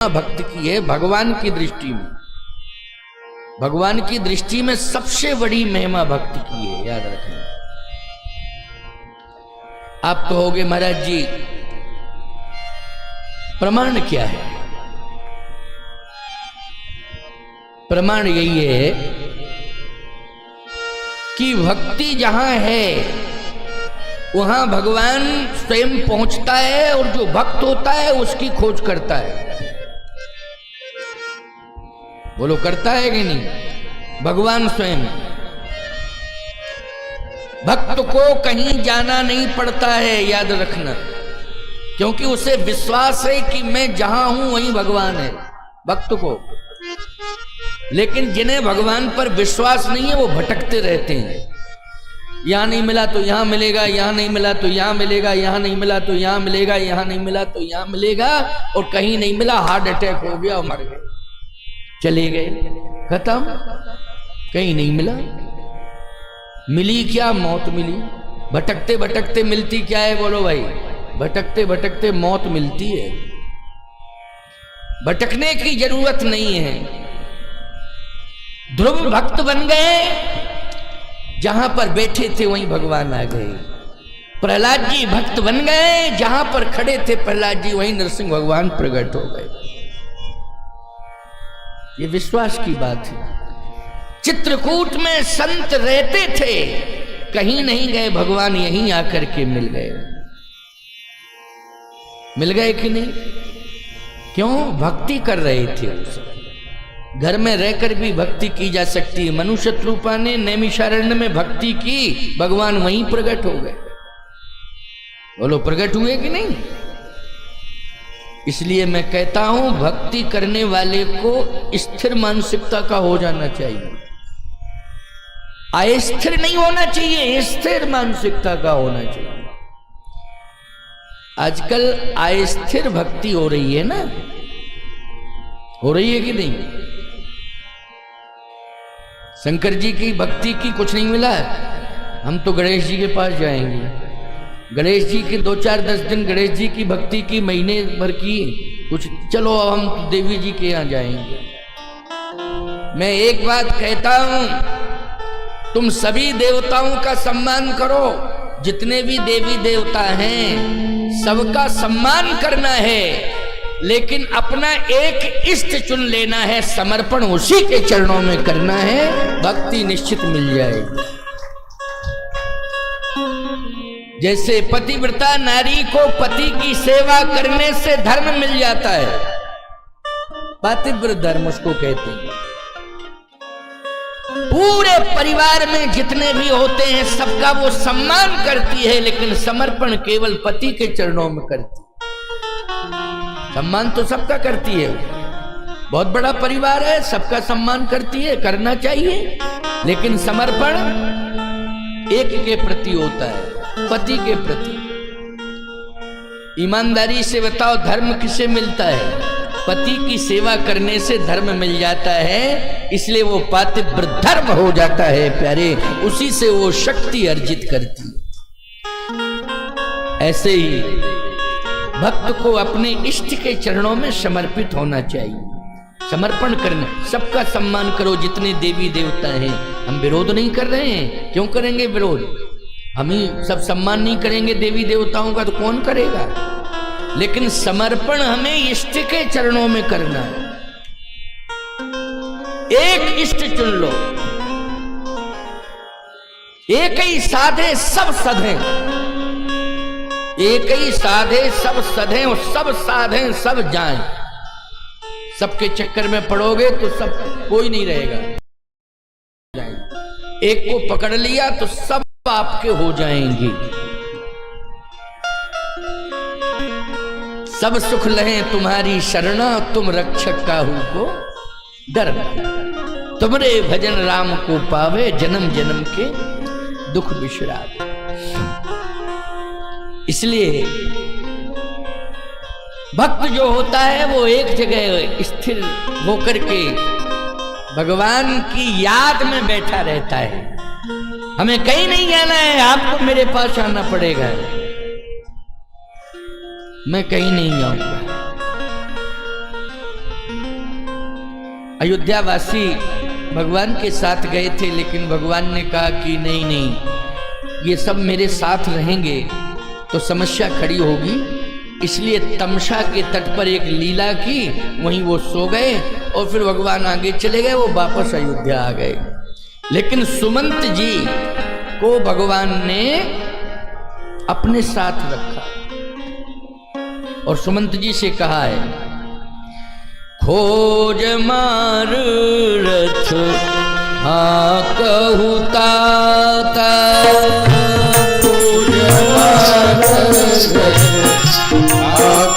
भक्त की है भगवान की दृष्टि में। भगवान की दृष्टि में सबसे बड़ी महिमा भक्त की है, याद रखना। आप कहोगे महाराज जी प्रमाण क्या है? प्रमाण यही है कि भक्ति जहां है वहां भगवान स्वयं पहुंचता है और जो भक्त होता है उसकी खोज करता है। बोलो करता है कि नहीं? भगवान स्वयं। भक्त को कहीं जाना नहीं पड़ता है, याद रखना, क्योंकि उसे विश्वास है कि मैं जहां हूं वहीं भगवान है, भक्त को। लेकिन जिन्हें भगवान पर विश्वास नहीं है वो भटकते रहते हैं। यहां नहीं मिला तो यहां मिलेगा, यहां नहीं मिला तो यहां मिलेगा, यहां नहीं मिला तो यहां मिलेगा, यहां नहीं मिला तो यहां मिलेगा, और कहीं नहीं मिला हार्ट अटैक हो गया और मर गए, चले गए, खत्म। कहीं नहीं मिला, मिली क्या? मौत मिली। भटकते भटकते मिलती क्या है? बोलो भाई, भटकते भटकते मौत मिलती है। भटकने की जरूरत नहीं है। ध्रुव भक्त बन गए, जहां पर बैठे थे वहीं भगवान आ गए। प्रहलाद जी भक्त बन गए, जहां पर खड़े थे प्रहलाद जी वहीं नरसिंह भगवान प्रकट हो गए। ये विश्वास की बात है। चित्रकूट में संत रहते थे, कहीं नहीं गए, भगवान यहीं आकर के मिल गए। मिल गए कि नहीं? क्यों? भक्ति कर रहे थे उसे। घर में रहकर भी भक्ति की जा सकती है। मनुष्यरूपा ने नैमिषारण्य में भक्ति की, भगवान वहीं प्रकट हो गए। बोलो प्रकट हुए कि नहीं? इसलिए मैं कहता हूं भक्ति करने वाले को स्थिर मानसिकता का हो जाना चाहिए, अस्थिर नहीं होना चाहिए, स्थिर मानसिकता का होना चाहिए। आजकल अस्थिर भक्ति हो रही है ना, हो रही है कि नहीं? शंकर जी की भक्ति की कुछ नहीं मिला है, हम तो गणेश जी के पास जाएंगे। गणेश जी के 2-4-10 दिन गणेश जी की भक्ति की, महीने भर की कुछ, चलो हम तो देवी जी के यहां जाएंगे। मैं एक बात कहता हूं, तुम सभी देवताओं का सम्मान करो, जितने भी देवी देवता हैं सबका सम्मान करना है, लेकिन अपना एक इष्ट चुन लेना है, समर्पण उसी के चरणों में करना है, भक्ति निश्चित मिल जाएगी। जैसे पतिव्रता नारी को पति की सेवा करने से धर्म मिल जाता है, पातिव्रत धर्म उसको कहते हैं। पूरे परिवार में जितने भी होते हैं सबका वो सम्मान करती है, लेकिन समर्पण केवल पति के चरणों में करती है। सम्मान तो सबका करती है, बहुत बड़ा परिवार है, सबका सम्मान करती है, करना चाहिए, लेकिन समर्पण एक के प्रति होता है, पति के प्रति। ईमानदारी से बताओ धर्म किसे मिलता है? पति की सेवा करने से धर्म मिल जाता है, इसलिए वो पातिव्रत धर्म हो जाता है प्यारे, उसी से वो शक्ति अर्जित करती है। ऐसे ही भक्त को अपने इष्ट के चरणों में समर्पित होना चाहिए, समर्पण करना। सबका सम्मान करो, जितने देवी देवता हैं। हम विरोध नहीं कर रहे हैं, क्यों करेंगे विरोध? हम ही सब सम्मान नहीं करेंगे देवी देवताओं का तो कौन करेगा? लेकिन समर्पण हमें इष्ट के चरणों में करना है। एक इष्ट चुन लो, एक ही साधे सब सधे, एक ही साधे सब सधे और सब साधे सब जाएं। सबके चक्कर में पड़ोगे तो सब कोई नहीं रहेगा। एक को पकड़ लिया तो सब आपके हो जाएंगे। सब सुख लहें तुम्हारी शरणा, तुम रक्षक काहू को डर। तुमरे भजन राम को पावे, जन्म जन्म के दुख बिसरावे। इसलिए भक्त जो होता है वो एक जगह स्थिर होकर के भगवान की याद में बैठा रहता है। हमें कहीं नहीं जाना है, आपको मेरे पास आना पड़ेगा, मैं कहीं नहीं जाऊंगा। अयोध्यावासी भगवान के साथ गए थे, लेकिन भगवान ने कहा कि नहीं नहीं, ये सब मेरे साथ रहेंगे तो समस्या खड़ी होगी, इसलिए तमसा के तट पर एक लीला की, वहीं वो सो गए और फिर भगवान आगे चले गए, वो वापस अयोध्या आ गए। लेकिन सुमंत जी को भगवान ने अपने साथ रखा और सुमंत जी से कहा है, खोज मार रथ हाँ कहू ताता, खोज मार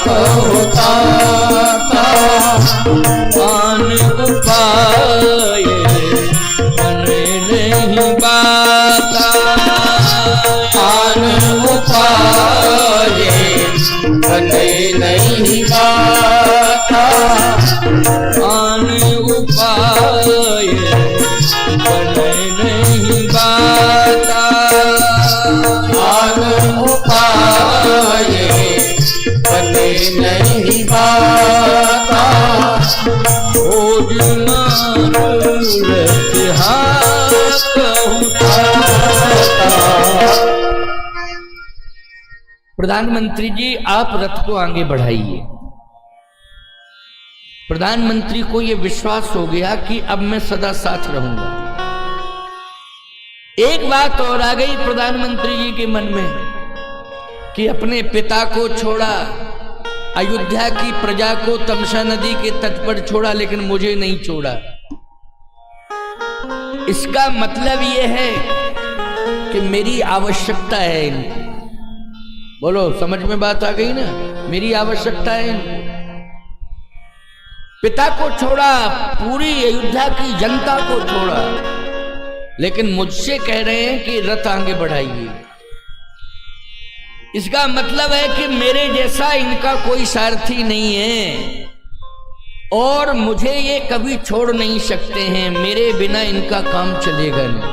कहू ताता, आन उपाय बने नहीं बाता, आन उपाय बने नहीं बाता, आन उपाय बने नहीं बाता, आन उपाय बने नहीं बाता, खोज मार हाँ कहूँ ताता। प्रधानमंत्री जी, आप रथ को आगे बढ़ाइए। प्रधानमंत्री को यह विश्वास हो गया कि अब मैं सदा साथ रहूंगा। एक बात और आ गई प्रधानमंत्री जी के मन में कि अपने पिता को छोड़ा, अयोध्या की प्रजा को तमसा नदी के तट पर छोड़ा, लेकिन मुझे नहीं छोड़ा। इसका मतलब यह है कि मेरी आवश्यकता है इनको। बोलो, समझ में बात आ गई ना? मेरी आवश्यकता है इनको। पिता को छोड़ा, पूरी अयोध्या की जनता को छोड़ा, लेकिन मुझसे कह रहे हैं कि रथ आगे बढ़ाइए। इसका मतलब है कि मेरे जैसा इनका कोई सारथी नहीं है और मुझे ये कभी छोड़ नहीं सकते हैं। मेरे बिना इनका काम चलेगा नहीं।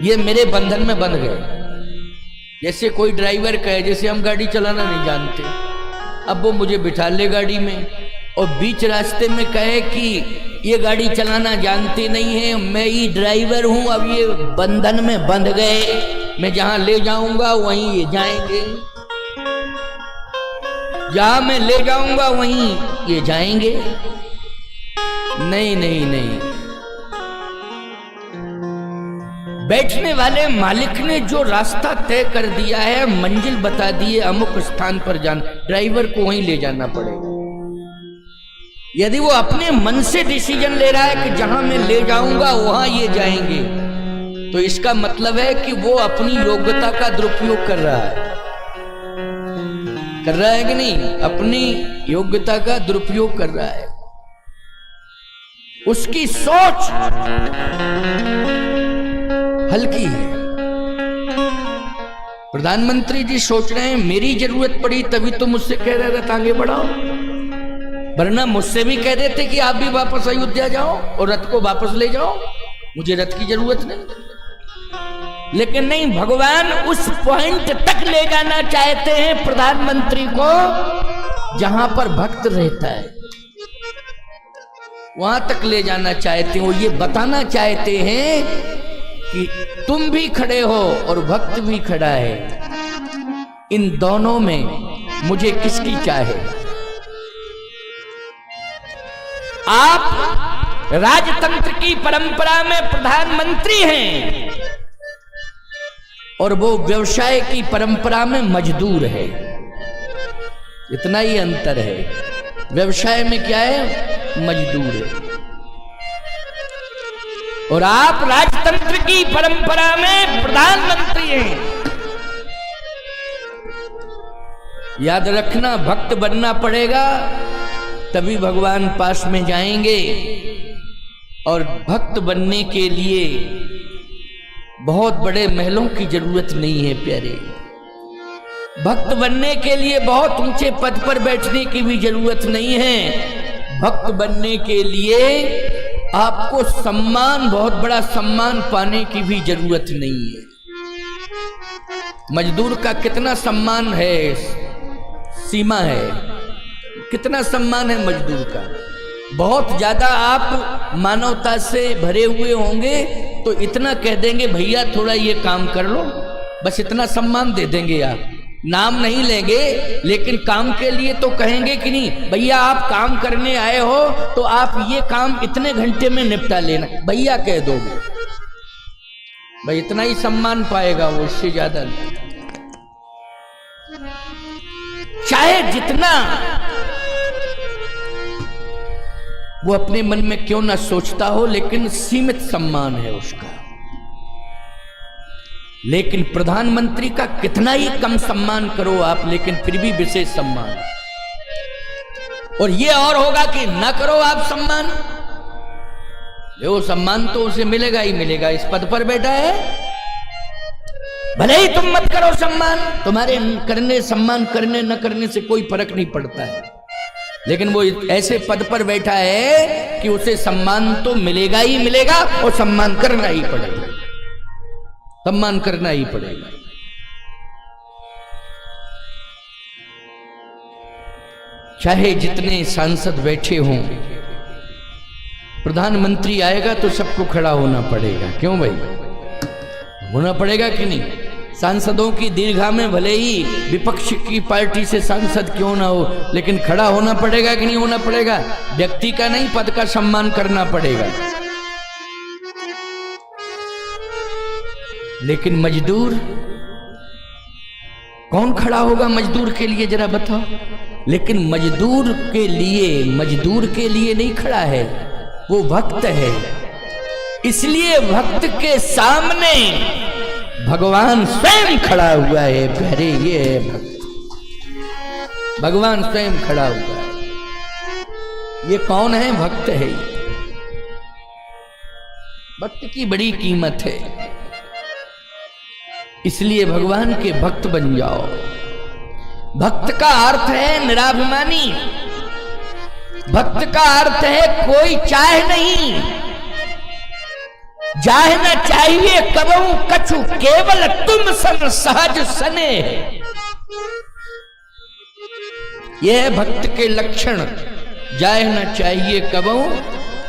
ये मेरे बंधन में बंध गए। जैसे कोई ड्राइवर कहे, जैसे हम गाड़ी चलाना नहीं जानते, अब वो मुझे बिठा ले गाड़ी में और बीच रास्ते में कहे कि ये गाड़ी चलाना जानते नहीं है, मैं ही ड्राइवर हूं, अब ये बंधन में बंध गए, मैं जहां ले जाऊंगा वहीं ये जाएंगे, जहां मैं ले जाऊंगा वहीं ये जाएंगे। नहीं नहीं नहीं, बैठने वाले मालिक ने जो रास्ता तय कर दिया है, मंजिल बता दी है, अमुक स्थान पर जाना, ड्राइवर को वहीं ले जाना पड़ेगा। यदि वो अपने मन से डिसीजन ले रहा है कि जहां मैं ले जाऊंगा वहां ये जाएंगे, तो इसका मतलब है कि वो अपनी योग्यता का दुरुपयोग कर रहा है। कर रहा है कि नहीं? अपनी योग्यता का दुरुपयोग कर रहा है। उसकी सोच हल्की है। प्रधानमंत्री जी सोच रहे हैं मेरी जरूरत पड़ी तभी तो मुझसे कह रहे रथ आगे बढ़ाओ, वरना मुझसे भी कह देते कि आप भी वापस अयोध्या जाओ और रथ को वापस ले जाओ, मुझे रथ की जरूरत नहीं। लेकिन नहीं, भगवान उस पॉइंट तक ले जाना चाहते हैं प्रधानमंत्री को जहां पर भक्त रहता है, वहां तक ले जाना चाहते हैं। वो ये बताना चाहते हैं कि तुम भी खड़े हो और भक्त भी खड़ा है, इन दोनों में मुझे किसकी चाहे। आप राजतंत्र की परंपरा में प्रधानमंत्री हैं और वो व्यवसाय की परंपरा में मजदूर है। इतना ही अंतर है। व्यवसाय में क्या है? मजदूर है। और आप राजतंत्र की परंपरा में प्रधानमंत्री हैं। याद रखना, भक्त बनना पड़ेगा तभी भगवान पास में जाएंगे। और भक्त बनने के लिए बहुत बड़े महलों की जरूरत नहीं है प्यारे। भक्त बनने के लिए बहुत ऊंचे पद पर बैठने की भी जरूरत नहीं है। भक्त बनने के लिए आपको सम्मान, बहुत बड़ा सम्मान पाने की भी जरूरत नहीं है। मजदूर का कितना सम्मान है, सीमा है। कितना सम्मान है मजदूर का। बहुत ज्यादा आप मानवता से भरे हुए होंगे तो इतना कह देंगे भैया थोड़ा ये काम कर लो, बस इतना सम्मान दे देंगे। आप नाम नहीं लेंगे लेकिन काम के लिए तो कहेंगे कि नहीं भैया आप काम करने आए हो तो आप ये काम इतने घंटे में निपटा लेना, भैया कह दोगे भाई, इतना ही सम्मान पाएगा वो, इससे ज्यादा नहीं। चाहे जितना वो अपने मन में क्यों ना सोचता हो, लेकिन सीमित सम्मान है उसका। लेकिन प्रधानमंत्री का कितना ही कम सम्मान करो आप, लेकिन फिर भी विशेष सम्मान। और ये और होगा कि ना करो आप सम्मान, वो सम्मान तो उसे मिलेगा ही मिलेगा, इस पद पर बैठा है। भले ही तुम मत करो सम्मान, तुम्हारे करने सम्मान करने न करने से कोई फर्क नहीं पड़ता है, लेकिन वो ऐसे पद पर बैठा है कि उसे सम्मान तो मिलेगा ही मिलेगा और सम्मान करना ही पड़ेगा, सम्मान करना ही पड़ेगा। चाहे जितने सांसद बैठे हों, प्रधानमंत्री आएगा तो सबको खड़ा होना पड़ेगा। क्यों भाई, होना पड़ेगा कि नहीं? सांसदों की दीर्घा में भले ही विपक्ष की पार्टी से सांसद क्यों ना हो, लेकिन खड़ा होना पड़ेगा कि नहीं होना पड़ेगा? व्यक्ति का नहीं, पद का सम्मान करना पड़ेगा। लेकिन मजदूर कौन खड़ा होगा मजदूर के लिए, जरा बताओ। लेकिन मजदूर के लिए नहीं खड़ा है, वो भक्त है। इसलिए भक्त के सामने भगवान स्वयं खड़ा हुआ है। प्यारे, ये है भक्त, भगवान स्वयं खड़ा हुआ है। ये कौन है? भक्त है। भक्त की बड़ी कीमत है, इसलिए भगवान के भक्त बन जाओ। भक्त का अर्थ है निराभिमानी, भक्त का अर्थ है कोई चाह नहीं, जाह न चाहिए कबहू कछु, केवल तुम सन सहज सने। यह है भक्त के लक्षण। जाह न चाहिए कबहू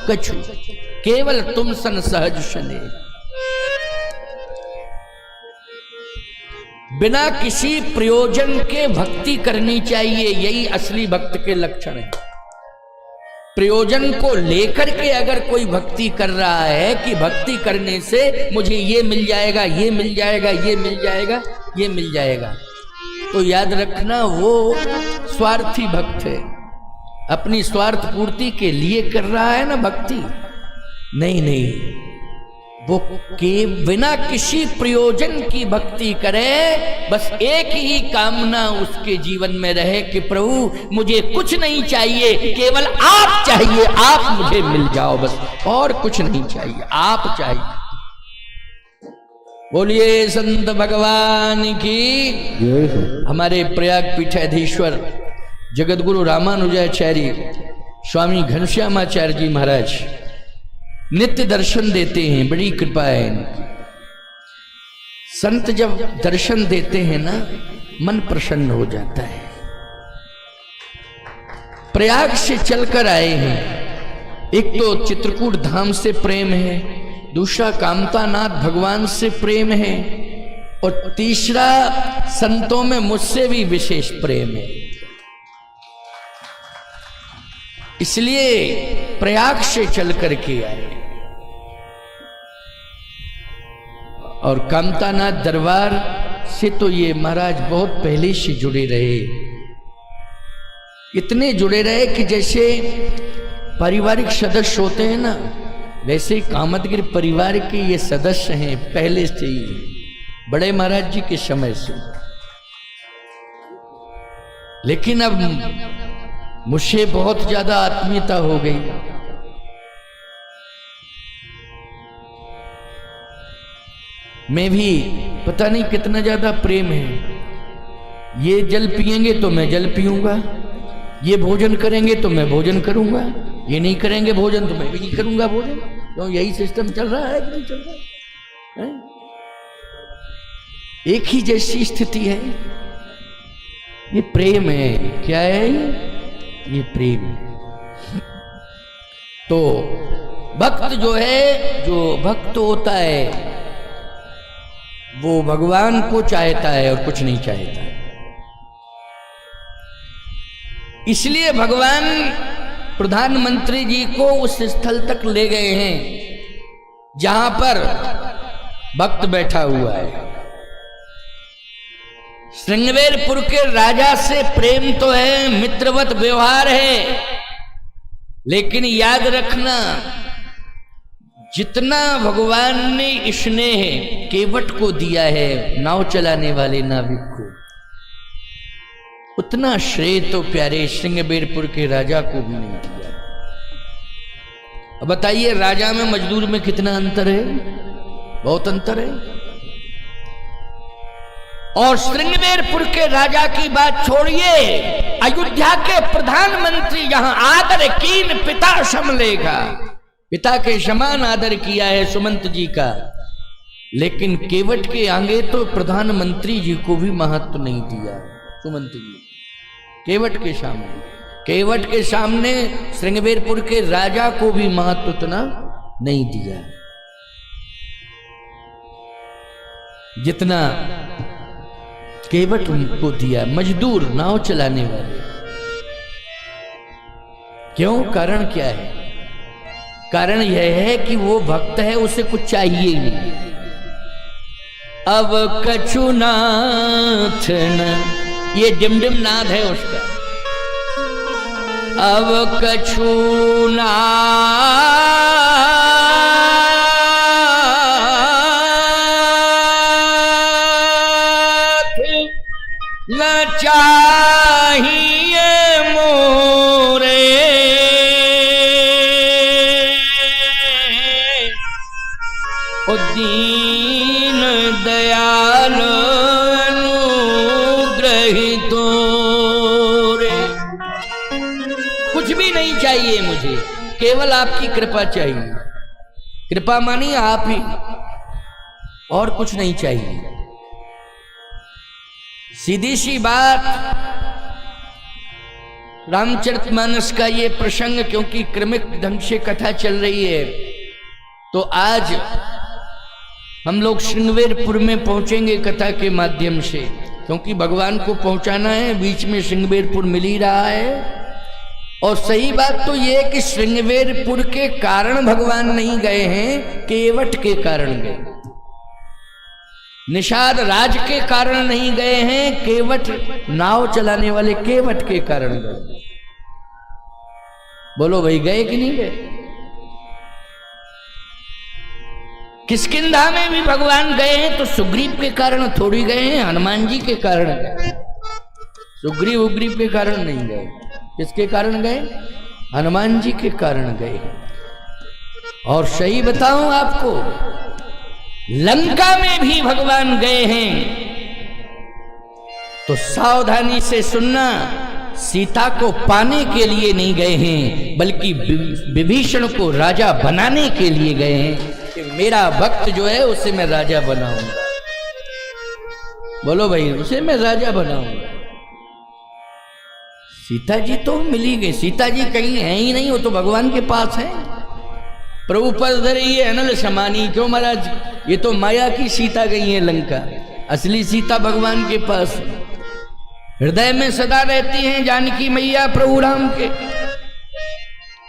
कछु, केवल तुम सन सहज सने। बिना किसी प्रयोजन के भक्ति करनी चाहिए, यही असली भक्त के लक्षण है। प्रयोजन को लेकर के अगर कोई भक्ति कर रहा है कि भक्ति करने से मुझे ये मिल जाएगा, ये मिल जाएगा, ये मिल जाएगा, ये मिल जाएगा, तो याद रखना वो स्वार्थी भक्त है। अपनी स्वार्थ पूर्ति के लिए कर रहा है ना भक्ति। नहीं, वो के बिना किसी प्रयोजन की भक्ति करे, बस एक ही कामना उसके जीवन में रहे कि प्रभु मुझे कुछ नहीं चाहिए, केवल आप चाहिए, आप मुझे मिल जाओ, बस और कुछ नहीं चाहिए, आप चाहिए। बोलिए संत भगवान की। हमारे प्रयाग पीठाधीश्वर जगतगुरु रामानुजाचार्य स्वामी घनश्यामाचार्य जी महाराज नित्य दर्शन देते हैं, बड़ी कृपा है इनकी। संत जब दर्शन देते हैं ना, मन प्रसन्न हो जाता है। प्रयाग से चलकर आए हैं। एक तो चित्रकूट धाम से प्रेम है, दूसरा कामतानाथ भगवान से प्रेम है, और तीसरा संतों में मुझसे भी विशेष प्रेम है। इसलिए प्रयाग से चल करके आए। और कामतानाथ दरबार से तो ये महाराज बहुत पहले से जुड़े रहे, इतने जुड़े रहे कि जैसे पारिवारिक सदस्य होते हैं ना, वैसे कामतगिरी परिवार के ये सदस्य हैं पहले से ही, बड़े महाराज जी के समय से। लेकिन अब मुझसे बहुत ज्यादा आत्मीयता हो गई। मैं भी पता नहीं कितना ज्यादा प्रेम है। ये जल पिएंगे तो मैं जल पीऊंगा, ये भोजन करेंगे तो मैं भोजन करूंगा, ये नहीं करेंगे भोजन तो मैं भी नहीं करूंगा भोजन। तो यही सिस्टम चल रहा है कि नहीं चल रहा है? एक ही जैसी स्थिति है। ये प्रेम है। क्या है? ये प्रेम। तो भक्त जो है, जो भक्त होता है वो भगवान को चाहता है और कुछ नहीं चाहता। इसलिए भगवान प्रधानमंत्री जी को उस स्थल तक ले गए हैं जहां पर भक्त बैठा हुआ है। श्रृंगवेरपुर के राजा से प्रेम तो है, मित्रवत व्यवहार है, लेकिन याद रखना जितना भगवान ने स्नेह केवट को दिया है, नाव चलाने वाले नाविक को, उतना श्रेय तो प्यारे श्रृंगवेरपुर के राजा को भी नहीं दिया। अब बताइए राजा में मजदूर में कितना अंतर है? बहुत अंतर है। और श्रृंगवेरपुर के राजा की बात छोड़िए, अयोध्या के प्रधानमंत्री जहां आदर कीन पिता सम लेगा, पिता के समान आदर किया है सुमंत जी का, लेकिन केवट के आगे तो प्रधानमंत्री जी को भी महत्व नहीं दिया सुमंत जी। केवट के सामने श्रृंगवेरपुर के राजा को भी महत्व उतना नहीं दिया जितना केवट को दिया। मजदूर, नाव चलाने वाले, क्यों? कारण क्या है? कारण यह है कि वो भक्त है, उसे कुछ चाहिए नहीं। अब कछुनाथ न, ये डिमडिम नाद है उसका। अब कछुनाथ न चाहिए मोरे, ओ दीन दयाल अनुग्रहित रे। कुछ भी नहीं चाहिए मुझे, केवल आपकी कृपा चाहिए। कृपा मानी आप ही, और कुछ नहीं चाहिए। सीधी सी बात, रामचरितमानस का ये प्रसंग क्योंकि क्रमिक ढंग से कथा चल रही है, तो आज हम लोग श्रृंगवेरपुर में पहुंचेंगे कथा के माध्यम से, क्योंकि भगवान को पहुंचाना है। बीच में श्रृंगवेरपुर मिल ही रहा है। और सही बात तो ये है कि श्रृंगवेरपुर के कारण भगवान नहीं गए हैं, केवट के कारण गए। निषाद राज के कारण नहीं गए हैं, केवट नाव चलाने वाले केवट के कारण गए। बोलो भाई, गए कि नहीं गए? किष्किंधा में भी भगवान गए हैं तो सुग्रीव के कारण थोड़ी गए हैं, हनुमान जी के कारण गए। सुग्रीव उग्रीव के कारण नहीं गए। किसके कारण गए? हनुमान जी के कारण गए। और सही बताऊं आपको, लंका में भी भगवान गए हैं तो सावधानी से सुनना, सीता को पाने के लिए नहीं गए हैं, बल्कि विभीषण को राजा बनाने के लिए गए हैं कि मेरा भक्त जो है उसे मैं राजा बनाऊंगा। बोलो भाई, उसे मैं राजा बनाऊंगा। सीता जी तो मिली गई, सीता जी कहीं है ही नहीं, वो तो भगवान के पास है। प्रभु पर धरी है अनल समानी, क्यों महाराज? ये तो माया की सीता गई है लंका, असली सीता भगवान के पास है। हृदय में सदा रहती हैं जानकी मैया प्रभु राम के,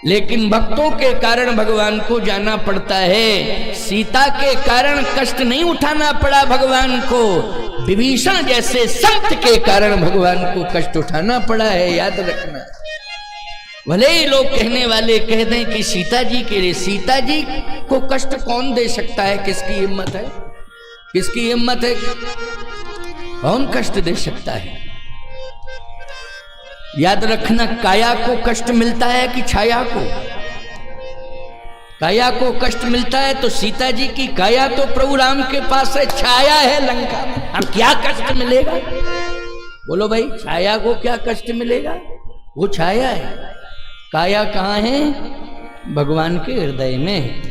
लेकिन भक्तों के कारण भगवान को जाना पड़ता है। सीता के कारण कष्ट नहीं उठाना पड़ा भगवान को, विभीषण जैसे संत के कारण भगवान को कष्ट उठाना पड़ा है, याद रखना। भले ही लोग कहने वाले कह दें कि सीता जी के लिए, सीता जी को कष्ट कौन दे सकता है? किसकी हिम्मत है? किसकी हिम्मत है? कौन कष्ट दे सकता है? याद रखना, काया को कष्ट मिलता है कि छाया को? काया को कष्ट मिलता है तो सीता जी की काया तो प्रभु राम के पास है, छाया है लंका में। अब क्या कष्ट मिलेगा? बोलो भाई, छाया को क्या कष्ट मिलेगा? वो छाया है, काया कहाँ है? भगवान के हृदय में।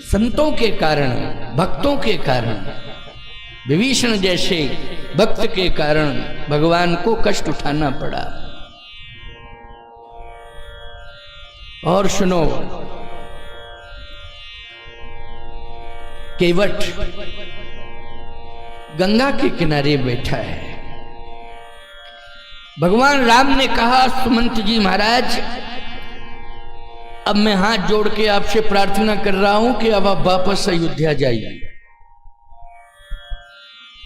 संतों के कारण, भक्तों के कारण, विभीषण जैसे भक्त के कारण भगवान को कष्ट उठाना पड़ा। और सुनो, केवट गंगा के किनारे बैठा है। भगवान राम ने कहा, सुमंत जी महाराज, अब मैं हाथ जोड़ के आपसे प्रार्थना कर रहा हूं कि अब आप वापस अयोध्या जाइए।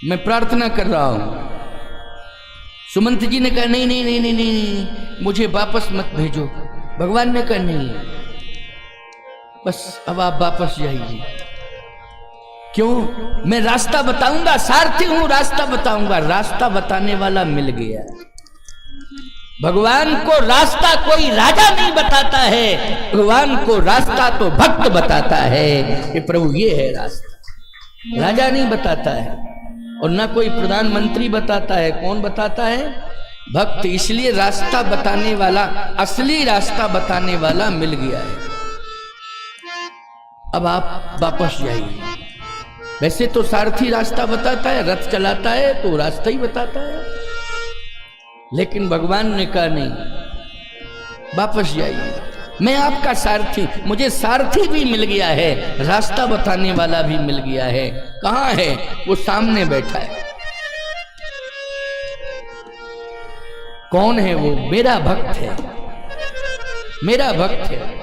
मैं प्रार्थना कर रहा हूं। सुमंत जी ने कहा, नहीं नहीं नहीं नहीं नहीं, मुझे वापस मत भेजो। भगवान ने कहा, नहीं, बस अब आप वापस जाइए। क्यों? मैं रास्ता बताऊंगा, सारथी हूं, रास्ता बताऊंगा। रास्ता बताने वाला मिल गया। भगवान को रास्ता कोई राजा नहीं बताता है, भगवान को रास्ता तो भक्त बताता है कि प्रभु ये है रास्ता। राजा नहीं बताता है और ना कोई प्रधानमंत्री बताता है। कौन बताता है? भक्त। इसलिए रास्ता बताने वाला, असली रास्ता बताने वाला मिल गया है। अब आप वापस जाइए। वैसे तो सारथी रास्ता बताता है, रथ चलाता है तो रास्ता ही बताता है, लेकिन भगवान ने कहा नहीं, वापस जाइए। मैं आपका सारथी, मुझे सारथी भी मिल गया है, रास्ता बताने वाला भी मिल गया है। कहां है? वो सामने बैठा है। कौन है वो? मेरा भक्त है, मेरा भक्त है।